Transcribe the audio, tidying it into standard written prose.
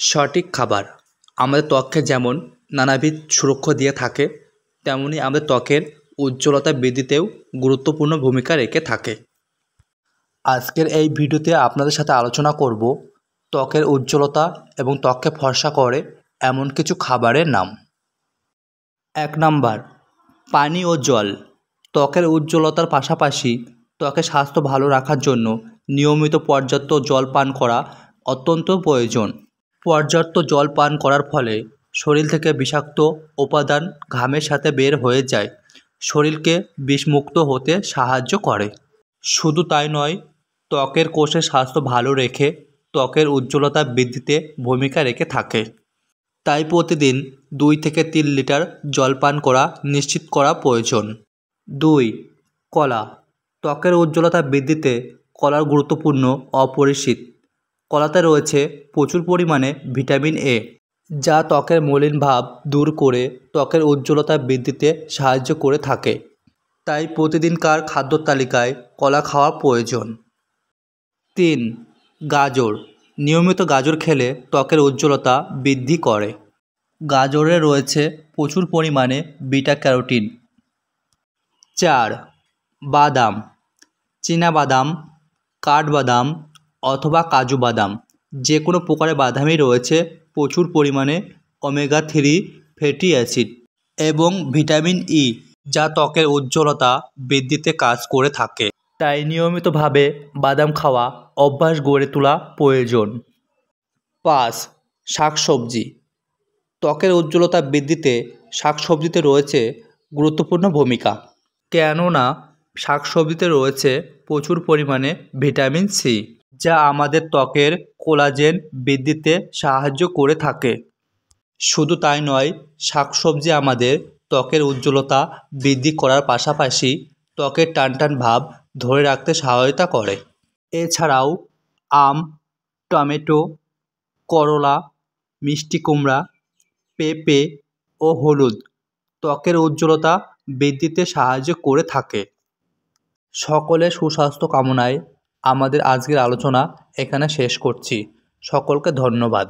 সঠিক খাবার আমাদের ত্বককে যেমন নানাবিধ সুরক্ষা দিয়ে থাকে, তেমনি আমাদের ত্বকের উজ্জ্বলতা বৃদ্ধিতেও গুরুত্বপূর্ণ ভূমিকা রেখে থাকে। আজকের এই ভিডিওতে আপনাদের সাথে আলোচনা করব ত্বকের উজ্জ্বলতা এবং ত্বককে ফর্সা করে এমন কিছু খাবারের নাম। 1 নাম্বার, পানি ও জল। ত্বকের উজ্জ্বলতার পাশাপাশি ত্বকের স্বাস্থ্য ভালো রাখার জন্য নিয়মিত পর্যাপ্ত জল পান করা অত্যন্ত প্রয়োজন। পর্যাপ্ত জল পান করার ফলে শরীর থেকে বিষাক্ত উপাদান ঘামের সাথে বের হয়ে যায়, শরীরকে বিষমুক্ত হতে সাহায্য করে। শুধু তাই নয়, ত্বকের কোষের স্বাস্থ্য ভালো রেখে ত্বকের উজ্জ্বলতা বৃদ্ধিতে ভূমিকা রেখে থাকে। তাই প্রতিদিন 2 থেকে 3 লিটার জল পান করা নিশ্চিত করা প্রয়োজন। 2. কলা। ত্বকের উজ্জ্বলতা বৃদ্ধিতে কলার গুরুত্বপূর্ণ অপরিসীম। কলাতে রয়েছে প্রচুর পরিমাণে ভিটামিন এ, যা ত্বকের মলিন ভাব দূর করে ত্বকের উজ্জ্বলতা বৃদ্ধিতে সাহায্য করে থাকে। তাই প্রতিদিনকার খাদ্য তালিকায় কলা খাওয়া প্রয়োজন। 3. গাজর। নিয়মিত গাজর খেলে ত্বকের উজ্জ্বলতা বৃদ্ধি করে। গাজরে রয়েছে প্রচুর পরিমাণে বিটা ক্যারোটিন। 4. বাদাম। চীনাবাদাম, কাঠবাদাম অথবা কাজু বাদাম, যে কোনো প্রকারের বাদামই রয়েছে প্রচুর পরিমাণে ওমেগা 3 ফ্যাটি অ্যাসিড এবং ভিটামিন ই, যা ত্বকের উজ্জ্বলতা বৃদ্ধিতে কাজ করে থাকে। তাই নিয়মিতভাবে বাদাম খাওয়া অভ্যাস গড়ে তোলা প্রয়োজন। 5. শাকসবজি। ত্বকের উজ্জ্বলতা বৃদ্ধিতে শাকসবজিতে রয়েছে গুরুত্বপূর্ণ ভূমিকা, কেননা শাকসবজিতে রয়েছে প্রচুর পরিমাণে ভিটামিন সি, যা আমাদের ত্বকের কোলাজেন বৃদ্ধিতে সাহায্য করে থাকে। শুধু তাই নয়, শাকসবজি আমাদের ত্বকের উজ্জ্বলতা বৃদ্ধি করার পাশাপাশি ত্বকের টানটান ভাব ধরে রাখতে সহায়তা করে। এছাড়াও আম, টমেটো, করলা, মিষ্টি কুমড়া, পেঁপে ও হলুদ ত্বকের উজ্জ্বলতা বৃদ্ধিতে সাহায্য করে থাকে। সকলের সুস্বাস্থ্য কামনায় আমাদের আজকের আলোচনা এখানে শেষ করছি। সকলকে ধন্যবাদ।